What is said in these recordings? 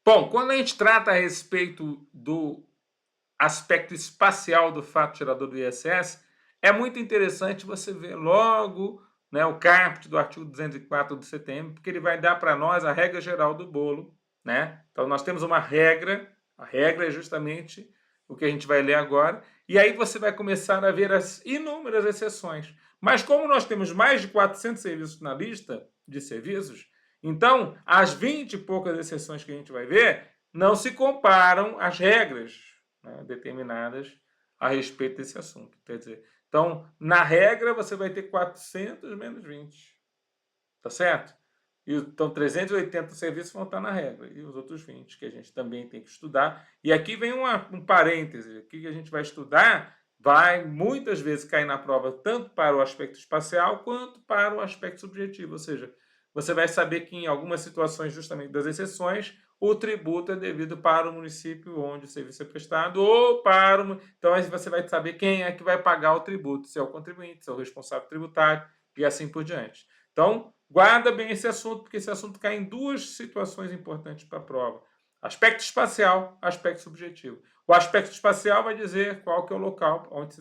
Bom, quando a gente trata a respeito do aspecto espacial do fato gerador do ISS, é muito interessante você ver logo, né, o caput do artigo 204 do CTM, porque ele vai dar para nós a regra geral do bolo, né? Então nós temos uma regra, a regra é justamente o que a gente vai ler agora, e aí você vai começar a ver as inúmeras exceções. Mas como nós temos mais de 400 serviços na lista de serviços, então as 20 e poucas exceções que a gente vai ver não se comparam às regras, né, determinadas a respeito desse assunto. Quer dizer, então, na regra, você vai ter 400 menos 20. Tá certo? Então, 380 serviços vão estar na regra. E os outros 20 que a gente também tem que estudar. E aqui vem um parêntese. Aqui que a gente vai estudar vai muitas vezes cair na prova tanto para o aspecto espacial quanto para o aspecto subjetivo. Ou seja, você vai saber que em algumas situações, justamente das exceções, o tributo é devido para o município onde o serviço é prestado ou para o... Então, aí você vai saber quem é que vai pagar o tributo, se é o contribuinte, se é o responsável tributário e assim por diante. Então, guarda bem esse assunto, porque esse assunto cai em duas situações importantes para a prova. Aspecto espacial, aspecto subjetivo. O aspecto espacial vai dizer qual que é o local onde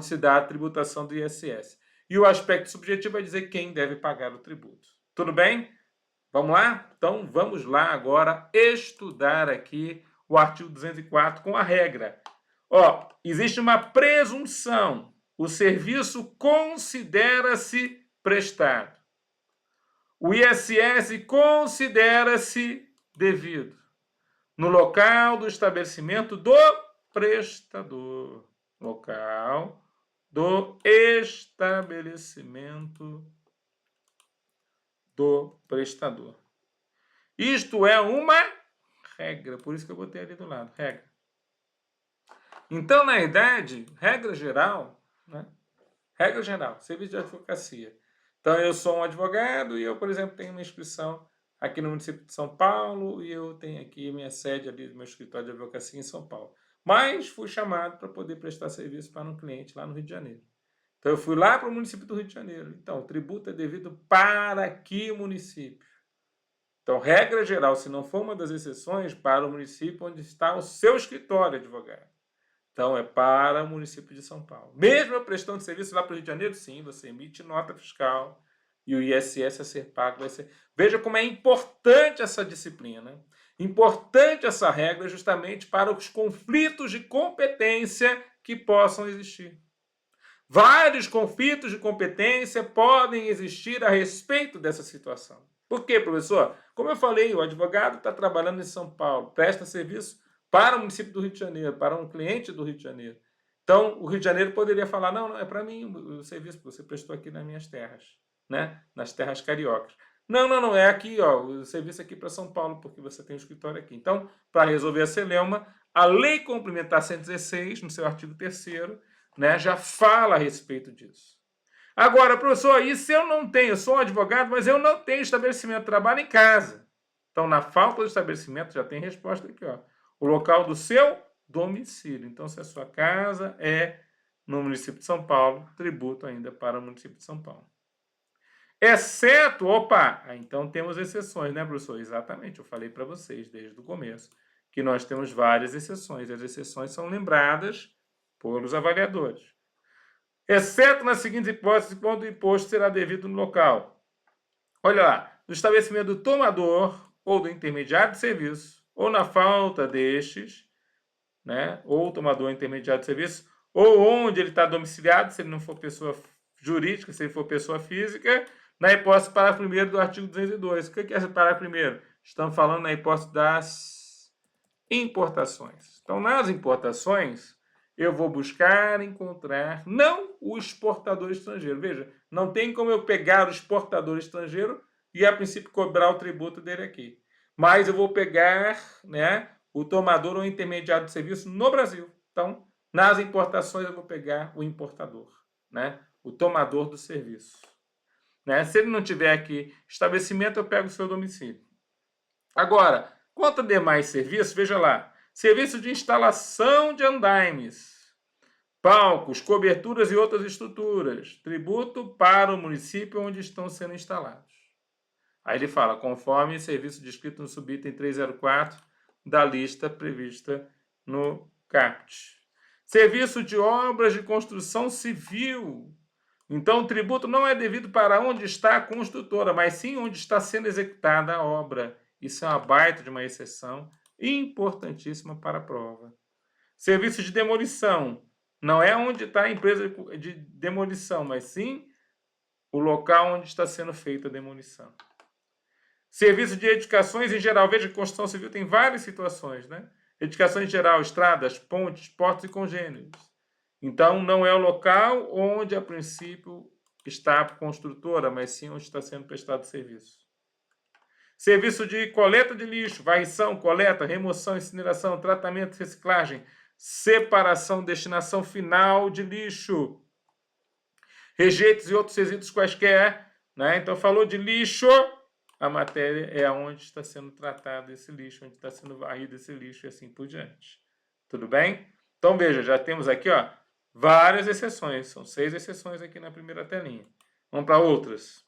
se dá a tributação do ISS. E o aspecto subjetivo vai dizer quem deve pagar o tributo. Tudo bem? Vamos lá? Então, vamos lá agora estudar aqui o artigo 204 com a regra. Ó, existe uma presunção. O serviço considera-se prestado. O ISS considera-se devido no local do estabelecimento do prestador. Local do estabelecimento do prestador. Isto é uma regra, por isso que eu botei ali do lado, regra. Então, na verdade, regra geral, né? Regra geral, serviço de advocacia. Então, eu sou um advogado e eu, por exemplo, tenho uma inscrição aqui no município de São Paulo e eu tenho aqui minha sede ali do meu escritório de advocacia em São Paulo. Mas fui chamado para poder prestar serviço para um cliente lá no Rio de Janeiro. Então, eu fui lá para o município do Rio de Janeiro. Então, o tributo é devido para que município? Então, regra geral, se não for uma das exceções, para o município onde está o seu escritório, advogado. Então, é para o município de São Paulo. Mesmo eu prestando serviço lá para o Rio de Janeiro, sim, você emite nota fiscal e o ISS a ser pago vai ser... Veja como é importante essa disciplina, importante essa regra justamente para os conflitos de competência que possam existir. Vários conflitos de competência podem existir a respeito dessa situação. Por quê, professor? Como eu falei, o advogado está trabalhando em São Paulo, presta serviço para o município do Rio de Janeiro, para um cliente do Rio de Janeiro. Então, o Rio de Janeiro poderia falar, não, não é para mim o serviço que você prestou aqui nas minhas terras, né? Nas terras cariocas. Não, não, não, é aqui, ó, o serviço aqui para São Paulo, porque você tem um escritório aqui. Então, para resolver a celeuma, a Lei Complementar 116, no seu artigo 3º, né, já fala a respeito disso. Agora, professor, e se eu não tenho, eu sou um advogado, mas eu não tenho estabelecimento de trabalho em casa? Então, na falta de estabelecimento, já tem resposta aqui, ó. O local do seu domicílio. Então, se a sua casa é no município de São Paulo, tributo ainda para o município de São Paulo. Exceto, então temos exceções, né, professor? Exatamente, eu falei para vocês desde o começo que nós temos várias exceções. As exceções são lembradas pelos avaliadores. Exceto nas seguintes hipóteses, quando o imposto será devido no local. Olha lá, no estabelecimento do tomador ou do intermediário de serviço, ou na falta destes, né, ou tomador ou intermediário de serviço, ou onde ele está domiciliado, se ele não for pessoa jurídica, se ele for pessoa física, na hipótese do parágrafo 1º do artigo 202. O que é esse parágrafo 1º? Estamos falando na hipótese das importações. Então, nas importações, eu vou buscar encontrar não o exportador estrangeiro. Veja, não tem como eu pegar o exportador estrangeiro e, a princípio, cobrar o tributo dele aqui. Mas eu vou pegar, né, o tomador ou intermediário de serviço no Brasil. Então, nas importações, eu vou pegar o importador, né, o tomador do serviço. Né? Se ele não tiver aqui estabelecimento, eu pego o seu domicílio. Agora, quanto a demais serviços, veja lá. Serviço de instalação de andaimes, palcos, coberturas e outras estruturas. Tributo para o município onde estão sendo instalados. Aí ele fala, conforme serviço descrito no subitem 304 da lista prevista no caput. Serviço de obras de construção civil. Então, o tributo não é devido para onde está a construtora, mas sim onde está sendo executada a obra. Isso é uma baita de uma exceção importantíssima para a prova. Serviço de demolição. Não é onde está a empresa de demolição, mas sim o local onde está sendo feita a demolição. Serviço de edificações em geral. Veja que construção civil tem várias situações, né? Edificações em geral, estradas, pontes, portos e congêneres. Então, não é o local onde, a princípio, está a construtora, mas sim onde está sendo prestado serviço. Serviço de coleta de lixo, varrição, coleta, remoção, incineração, tratamento, reciclagem, separação, destinação final de lixo, rejeitos e outros resíduos quaisquer, né? Então, falou de lixo, a matéria é onde está sendo tratado esse lixo, onde está sendo varrido esse lixo e assim por diante. Tudo bem? Então, veja, já temos aqui, ó, várias exceções. São 6 exceções aqui na primeira telinha. Vamos para outras.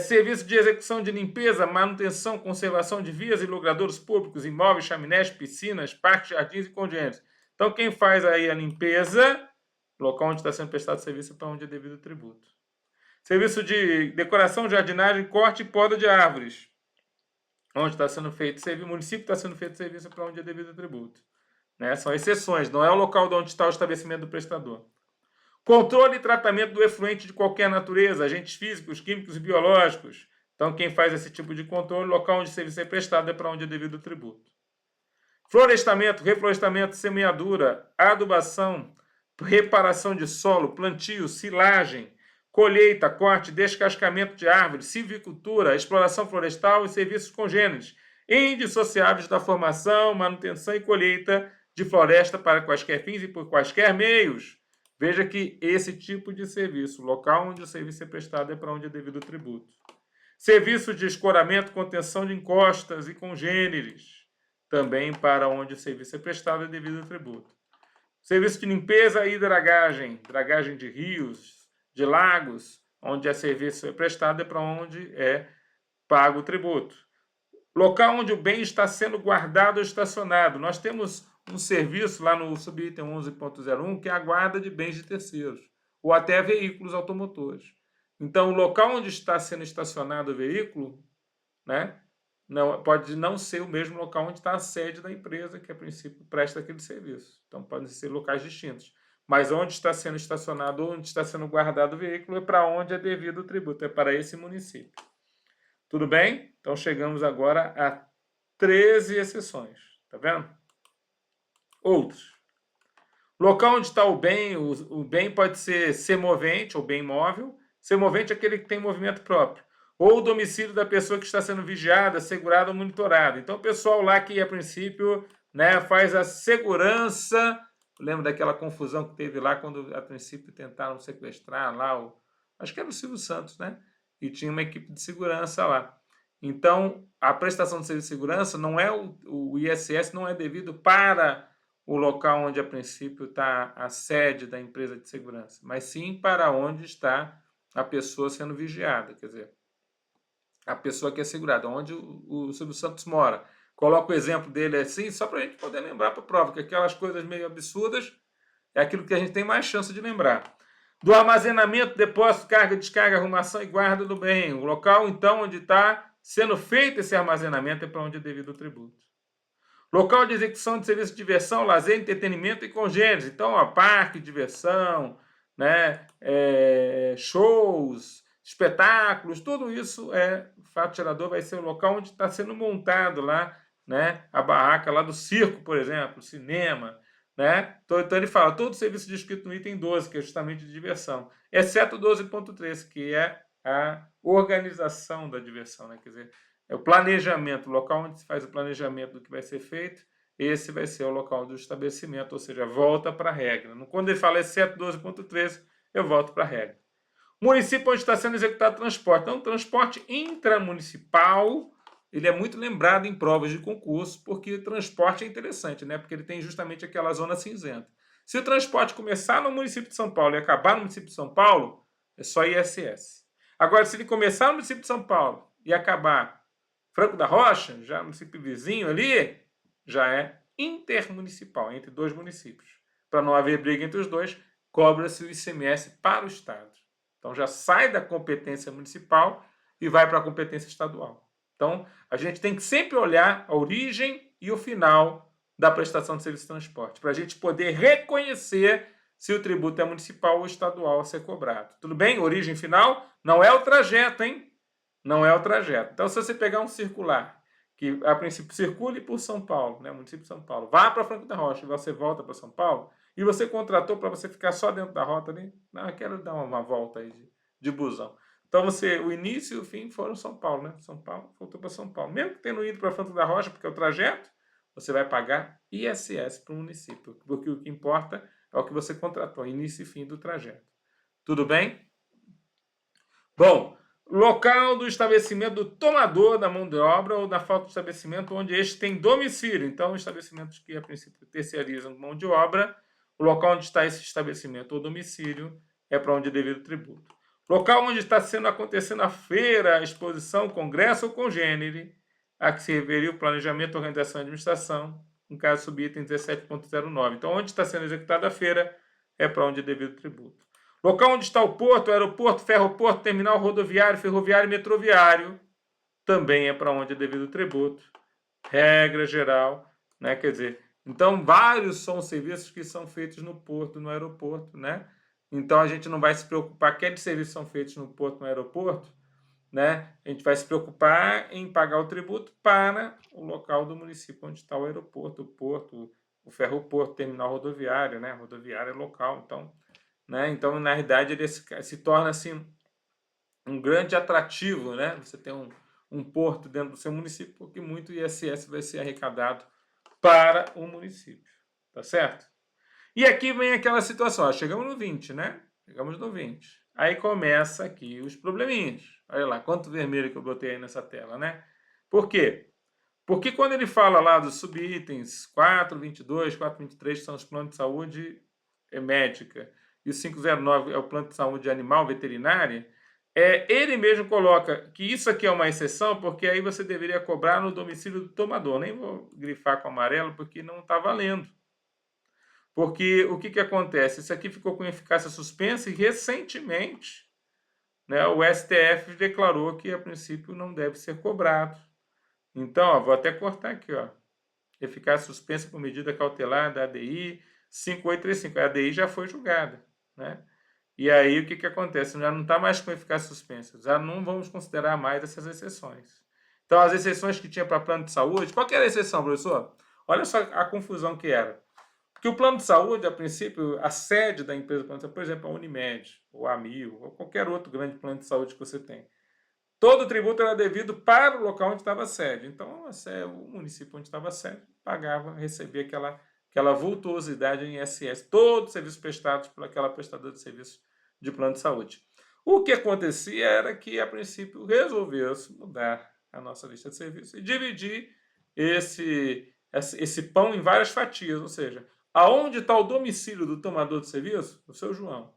Serviço de execução de limpeza, manutenção, conservação de vias e logradouros públicos, imóveis, chaminés, piscinas, parques, jardins e congêneres. Então, quem faz aí a limpeza, local onde está sendo prestado serviço para onde é devido o tributo. Serviço de decoração, jardinagem, corte e poda de árvores. Onde está sendo feito serviço, o município está sendo feito serviço para onde é devido o tributo. Né? São exceções, não é o local de onde está o estabelecimento do prestador. Controle e tratamento do efluente de qualquer natureza, agentes físicos, químicos e biológicos. Então, quem faz esse tipo de controle, local onde o serviço é prestado é para onde é devido o tributo. Florestamento, reflorestamento, semeadura, adubação, reparação de solo, plantio, silagem, colheita, corte, descascamento de árvores, silvicultura, exploração florestal e serviços congêneres, indissociáveis da formação, manutenção e colheita de floresta para quaisquer fins e por quaisquer meios. Veja que esse tipo de serviço, o local onde o serviço é prestado é para onde é devido o tributo. Serviço de escoramento, contenção de encostas e congêneres, também para onde o serviço é prestado é devido ao tributo. Serviço de limpeza e dragagem, dragagem de rios, de lagos, onde o serviço é prestado é para onde é pago o tributo. Local onde o bem está sendo guardado ou estacionado. Nós temos um serviço lá no subitem 11.01 que é a guarda de bens de terceiros, ou até veículos automotores. Então, o local onde está sendo estacionado o veículo, né, pode não ser o mesmo local onde está a sede da empresa que, a princípio, presta aquele serviço. Então, podem ser locais distintos. Mas onde está sendo estacionado ou onde está sendo guardado o veículo é para onde é devido o tributo, é para esse município. Tudo bem? Então, chegamos agora a 13 exceções. Tá vendo? Outros. Local onde está o bem pode ser semovente ou bem móvel. Semovente é aquele que tem movimento próprio. Ou o domicílio da pessoa que está sendo vigiada, segurada ou monitorada. Então, o pessoal lá que, a princípio, né, faz a segurança. Lembra daquela confusão que teve lá quando, a princípio, tentaram sequestrar lá acho que era o Silvio Santos, né? E tinha uma equipe de segurança lá. Então, a prestação de serviço de segurança não é o ISS não é devido para o local onde, a princípio, está a sede da empresa de segurança, mas sim para onde está a pessoa sendo vigiada, quer dizer, a pessoa que é segurada, onde o Silvio Santos mora. Coloca o exemplo dele assim, só para a gente poder lembrar para a prova, que aquelas coisas meio absurdas é aquilo que a gente tem mais chance de lembrar. Do armazenamento, depósito, carga, descarga, arrumação e guarda do bem. O local, então, onde está sendo feito esse armazenamento é para onde é devido o tributo. Local de execução de serviço de diversão, lazer, entretenimento e congêneres. Então, ó, parque, diversão, né, shows, espetáculos, tudo isso o fato gerador vai ser o local onde está sendo montado lá, né, a barraca lá do circo, por exemplo, cinema, né? Então ele fala, todo serviço descrito no item 12, que é justamente de diversão, exceto 12.3, que é a organização da diversão, né? Quer dizer, é o planejamento, o local onde se faz o planejamento do que vai ser feito, esse vai ser o local do estabelecimento, ou seja, volta para a regra. Quando ele fala exceto 12.13, eu volto para a regra. Município onde está sendo executado transporte. Então, o transporte intramunicipal, ele é muito lembrado em provas de concurso, porque o transporte é interessante, né? Porque ele tem justamente aquela zona cinzenta. Se o transporte começar no município de São Paulo e acabar no município de São Paulo, é só ISS. Agora, se ele começar no município de São Paulo e acabar Franco da Rocha, já no município vizinho ali, já é intermunicipal, entre dois municípios. Para não haver briga entre os dois, cobra-se o ICMS para o Estado. Então já sai da competência municipal e vai para a competência estadual. Então a gente tem que sempre olhar a origem e o final da prestação de serviço de transporte, para a gente poder reconhecer se o tributo é municipal ou estadual a ser cobrado. Tudo bem? Origem final não é o trajeto, hein? Não é o trajeto. Então, se você pegar um circular, que a princípio circule por São Paulo, né, município de São Paulo, vá para Franco da Rocha e você volta para São Paulo, e você contratou para você ficar só dentro da rota ali, não, eu quero dar uma volta aí de busão. Então, o início e o fim foram São Paulo, né? São Paulo, voltou para São Paulo. Mesmo tendo ido para Franco da Rocha, porque é o trajeto, você vai pagar ISS para o município, porque o que importa é o que você contratou, início e fim do trajeto. Tudo bem? Bom, local do estabelecimento do tomador da mão de obra ou da falta de estabelecimento onde este tem domicílio. Então, estabelecimentos que, a princípio, terceirizam mão de obra, o local onde está esse estabelecimento ou domicílio é para onde é devido o tributo. Local onde está acontecendo a feira, a exposição, congresso ou congênere, a que se referiu o planejamento, organização e administração, no caso subitem 17.09. Então, onde está sendo executada a feira é para onde é devido o tributo. Local onde está o porto, aeroporto, ferroporto, terminal rodoviário, ferroviário e metroviário, também é para onde é devido o tributo. Regra geral, né? Quer dizer, então vários são serviços que são feitos no porto, no aeroporto, né? Então a gente não vai se preocupar aqueles serviços são feitos no porto, no aeroporto, né? A gente vai se preocupar em pagar o tributo para o local do município onde está o aeroporto, o porto, o ferroporto, terminal rodoviário, né? Rodoviário é local, então, né? Então, na realidade, ele se torna assim um grande atrativo, né? Você tem um porto dentro do seu município, porque muito ISS vai ser arrecadado para o município, tá certo? E aqui vem aquela situação, ó, chegamos no 20, né? Chegamos no 20. Aí começa aqui os probleminhas. Olha lá, quanto vermelho que eu botei aí nessa tela, né? Por quê? Porque quando ele fala lá dos subitens 422, 423, que são os planos de saúde médica, e o 509 é o plano de saúde animal veterinária, ele mesmo coloca que isso aqui é uma exceção, porque aí você deveria cobrar no domicílio do tomador. Nem vou grifar com amarelo, porque não está valendo. Porque o que acontece? Isso aqui ficou com eficácia suspensa e recentemente, né, o STF declarou que a princípio não deve ser cobrado. Então, ó, vou até cortar aqui, ó. Eficácia suspensa por medida cautelar da ADI 5835. A ADI já foi julgada, né? E aí o que acontece? Já não está mais com eficácia suspensa. Já não vamos considerar mais essas exceções. Então, as exceções que tinha para plano de saúde, qual que era a exceção, professor? Olha só a confusão que era. Porque o plano de saúde, a princípio, a sede da empresa, por exemplo, a Unimed, ou a Amil, ou qualquer outro grande plano de saúde que você tem, todo o tributo era devido para o local onde estava a sede. Então, o município onde estava a sede pagava, recebia aquela vultuosidade em ISS, todos os serviços prestados por aquela prestadora de serviço de plano de saúde. O que acontecia era que, a princípio, resolveu-se mudar a nossa lista de serviços e dividir esse pão em várias fatias, ou seja, aonde está o domicílio do tomador de serviço? O seu João,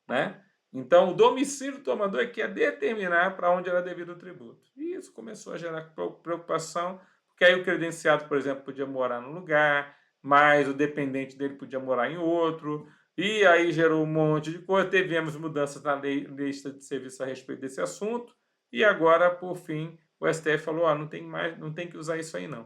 né? Então, o domicílio do tomador é que ia determinar para onde era devido o tributo. E isso começou a gerar preocupação, porque aí o credenciado, por exemplo, podia morar num lugar, mas o dependente dele podia morar em outro, e aí gerou um monte de coisa. Tivemos mudanças na lista de serviço a respeito desse assunto, e agora, por fim, o STF falou, não tem que usar isso aí não.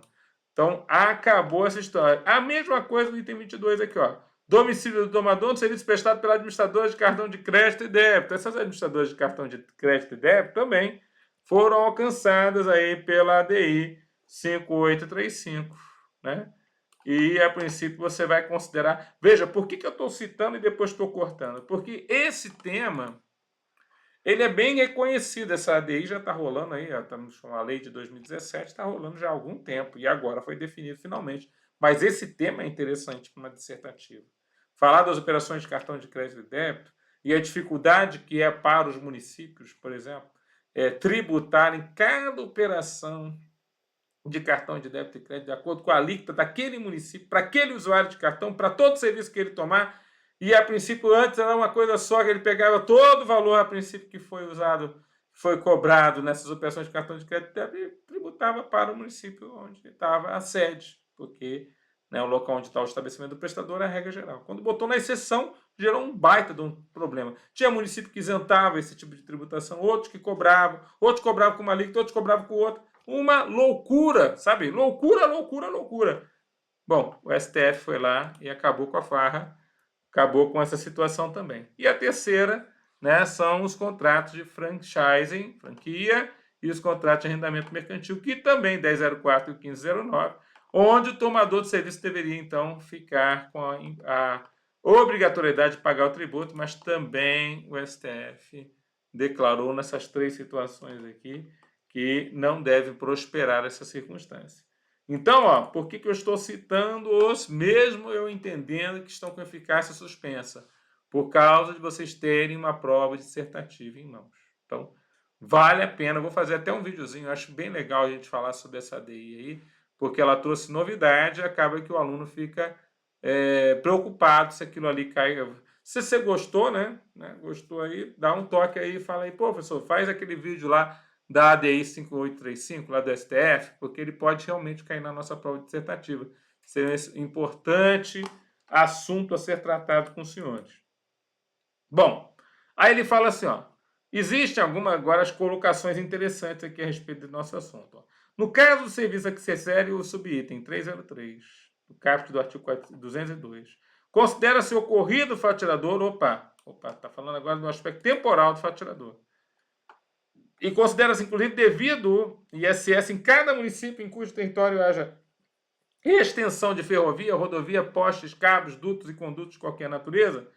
Então, acabou essa história. A mesma coisa no item 22 aqui, ó. Domicílio do tomador do serviço prestado pela administradora de cartão de crédito e débito. Essas administradoras de cartão de crédito e débito também foram alcançadas aí pela ADI 5835, né? E, a princípio, você vai considerar... Veja, por que eu estou citando e depois estou cortando? Porque esse tema, ele é bem reconhecido. Essa ADI já está rolando aí, estamos com a lei de 2017, está rolando já há algum tempo, e agora foi definido finalmente. Mas esse tema é interessante para uma dissertativa. Falar das operações de cartão de crédito e débito e a dificuldade que é para os municípios, por exemplo, tributarem cada operação de cartão de débito e crédito de acordo com a alíquota daquele município, para aquele usuário de cartão, para todo serviço que ele tomar, E a princípio antes era uma coisa só, que ele pegava todo o valor a princípio que foi usado, foi cobrado nessas operações de cartão de crédito e tributava para o município onde estava a sede, porque, né, o local onde está o estabelecimento do prestador é a regra geral. Quando botou na exceção, gerou um baita de um problema. Tinha município que isentava esse tipo de tributação, outros cobravam com uma alíquota, outros cobravam com outra. Uma loucura, sabe? Loucura, loucura, loucura. Bom, o STF foi lá e acabou com a farra, acabou com essa situação também. E a terceira, né, são os contratos de franchising, franquia, e os contratos de arrendamento mercantil, que também 1004 e 1509, onde o tomador de serviço deveria, então, ficar com a obrigatoriedade de pagar o tributo, mas também o STF declarou nessas três situações aqui que não deve prosperar essa circunstância. Então, ó, por que eu estou citando-os, mesmo eu entendendo que estão com eficácia suspensa? Por causa de vocês terem uma prova dissertativa em mãos. Então, vale a pena. Eu vou fazer até um videozinho, eu acho bem legal a gente falar sobre essa ADI aí, porque ela trouxe novidade e acaba que o aluno fica preocupado se aquilo ali cai. Se você gostou, né? Gostou aí, dá um toque aí e fala aí, pô, professor, faz aquele vídeo lá da ADI 5835, lá do STF, porque ele pode realmente cair na nossa prova dissertativa. Seria um importante assunto a ser tratado com os senhores. Bom, aí ele fala assim, ó, existem algumas agora as colocações interessantes aqui a respeito do nosso assunto. Ó. No caso do serviço a que se refere o subitem 303, do caput do artigo 202, considera-se ocorrido o faturador, está falando agora do aspecto temporal do faturador, e considera-se, inclusive, devido ISS em cada município em cujo território haja extensão de ferrovia, rodovia, postes, cabos, dutos e condutos de qualquer natureza,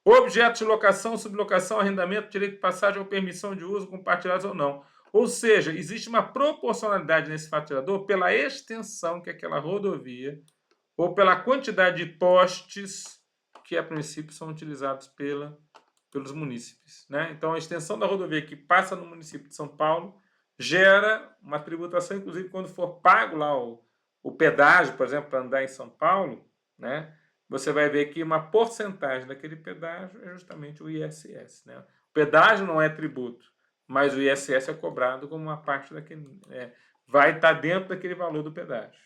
objetos de locação, sublocação, arrendamento, direito de passagem ou permissão de uso, compartilhados ou não. Ou seja, existe uma proporcionalidade nesse faturador pela extensão que aquela rodovia ou pela quantidade de postes que, a princípio, são utilizados pelos munícipes. Né? Então, a extensão da rodovia que passa no município de São Paulo gera uma tributação, inclusive quando for pago lá o pedágio, por exemplo, para andar em São Paulo, né? Você vai ver que uma porcentagem daquele pedágio é justamente o ISS. Né? O pedágio não é tributo, mas o ISS é cobrado como uma parte daquele... vai estar dentro daquele valor do pedágio.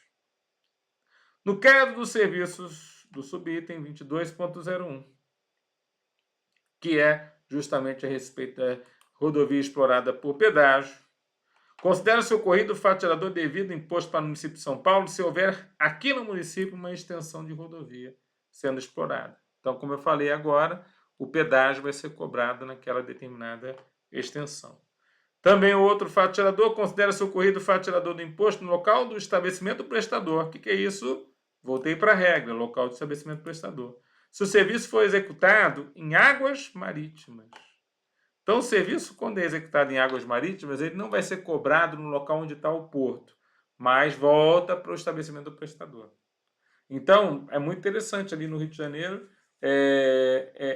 No caso dos serviços do subitem 22.01, que é justamente a respeito da rodovia explorada por pedágio, considera-se ocorrido o faturador devido imposto para o município de São Paulo se houver aqui no município uma extensão de rodovia sendo explorada. Então, como eu falei agora, o pedágio vai ser cobrado naquela determinada extensão. Também o outro faturador considera-se ocorrido o faturador do imposto no local do estabelecimento prestador. O que é isso? Voltei para a regra, local de estabelecimento prestador. Se o serviço for executado em águas marítimas. Então, o serviço, quando é executado em águas marítimas, ele não vai ser cobrado no local onde está o porto, mas volta para o estabelecimento do prestador. Então, é muito interessante ali no Rio de Janeiro.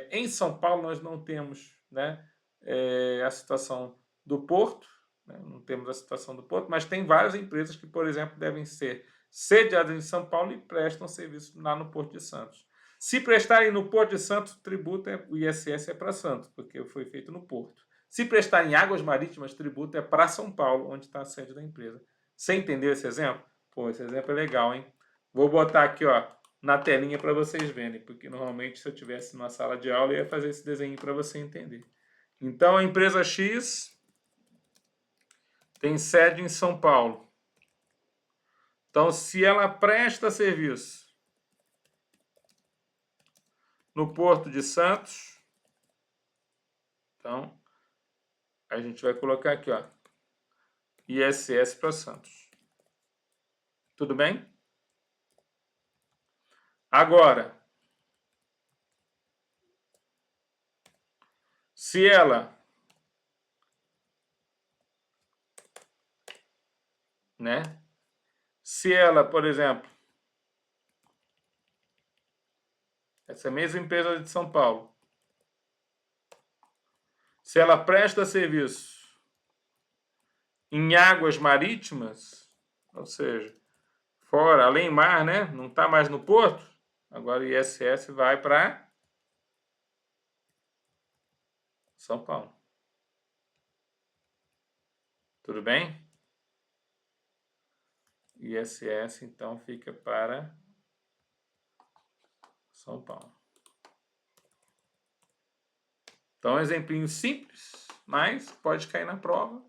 Em São Paulo, nós não temos, né, a situação do porto, né, não temos a situação do porto, mas tem várias empresas que, por exemplo, devem ser sediadas em São Paulo e prestam serviço lá no Porto de Santos. Se prestarem no Porto de Santos, o tributo o ISS é para Santos, porque foi feito no Porto. Se prestarem em águas marítimas, o tributo é para São Paulo, onde está a sede da empresa. Você entendeu esse exemplo? Pô, esse exemplo é legal, hein? Vou botar aqui, ó, na telinha para vocês verem, porque normalmente se eu tivesse numa sala de aula eu ia fazer esse desenho para você entender. Então a empresa X tem sede em São Paulo. Então, se ela presta serviço no Porto de Santos, então a gente vai colocar aqui, ó, ISS para Santos. Tudo bem? Agora, se ela, né? Se ela, por exemplo, essa mesma empresa de São Paulo, se ela presta serviço em águas marítimas, ou seja, fora, além mar, né? Não está mais no porto, agora o ISS vai para São Paulo. Tudo bem? ISS, então, fica para São Paulo. Então, um exemplinho simples, mas pode cair na prova.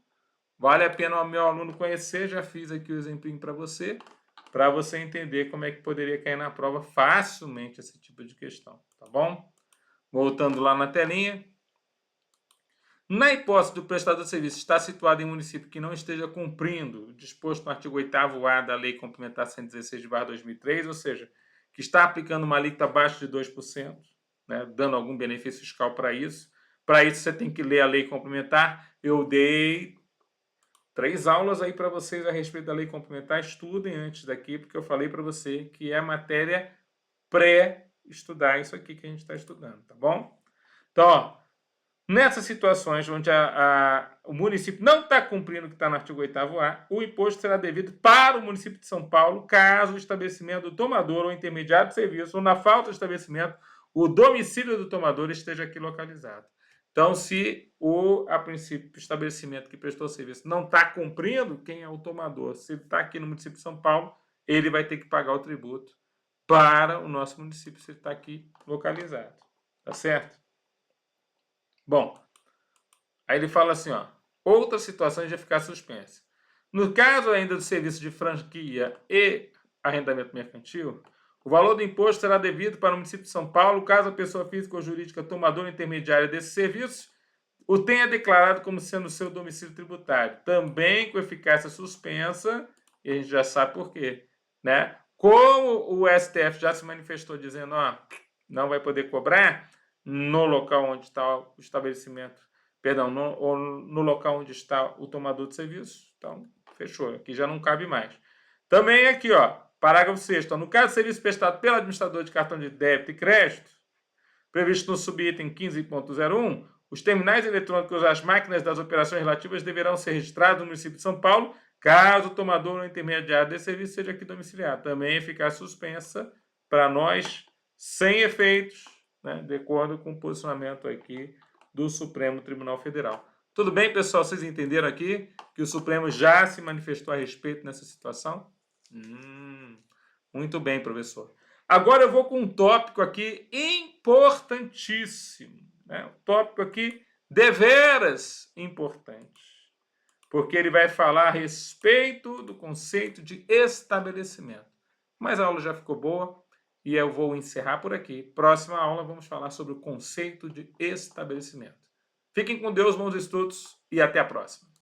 Vale a pena o meu aluno conhecer, já fiz aqui o exemplinho para você entender como é que poderia cair na prova facilmente esse tipo de questão, tá bom? Voltando lá na telinha. Na hipótese do prestador de serviço estar situado em município que não esteja cumprindo o disposto no artigo 8º-A da Lei Complementar 116/2003, ou seja, que está aplicando uma alíquota abaixo de 2%, né, dando algum benefício fiscal para isso. Para isso, você tem que ler a Lei Complementar. Eu dei 3 aulas aí para vocês a respeito da Lei Complementar. Estudem antes daqui, porque eu falei para você que é matéria pré-estudar isso aqui que a gente está estudando, tá bom? Então, ó, nessas situações onde o município não está cumprindo o que está no artigo 8º-A, o imposto será devido para o município de São Paulo, caso o estabelecimento do tomador ou intermediário de serviço, ou na falta de estabelecimento, o domicílio do tomador esteja aqui localizado. Então, se o estabelecimento que prestou serviço não está cumprindo, quem é o tomador? Se ele está aqui no município de São Paulo, ele vai ter que pagar o tributo para o nosso município, se ele está aqui localizado. Tá certo? Bom, aí ele fala assim, ó, outras situações de eficácia suspensa. No caso ainda do serviço de franquia e arrendamento mercantil, o valor do imposto será devido para o município de São Paulo, caso a pessoa física ou jurídica tomadora intermediária desse serviço o tenha declarado como sendo seu domicílio tributário, também com eficácia suspensa, e a gente já sabe por quê, né? Como o STF já se manifestou dizendo, ó, não vai poder cobrar no local onde está o estabelecimento, perdão, no local onde está o tomador de serviço, então fechou, aqui já não cabe mais. Também aqui, ó, parágrafo 6º, no caso de serviço prestado pelo administrador de cartão de débito e crédito, previsto no subitem 15.01, os terminais eletrônicos as máquinas das operações relativas deverão ser registrados no município de São Paulo, caso o tomador ou intermediário desse serviço seja aqui domiciliado. Também ficar suspensa para nós, sem efeitos, né, de acordo com o posicionamento aqui do Supremo Tribunal Federal. Tudo bem, pessoal? Vocês entenderam aqui que o Supremo já se manifestou a respeito nessa situação? Muito bem, professor. Agora eu vou com um tópico aqui importantíssimo, né? Um tópico aqui deveras importante, porque ele vai falar a respeito do conceito de estabelecimento. Mas a aula já ficou boa e eu vou encerrar por aqui. Próxima aula vamos falar sobre o conceito de estabelecimento. Fiquem com Deus, bons estudos e até a próxima.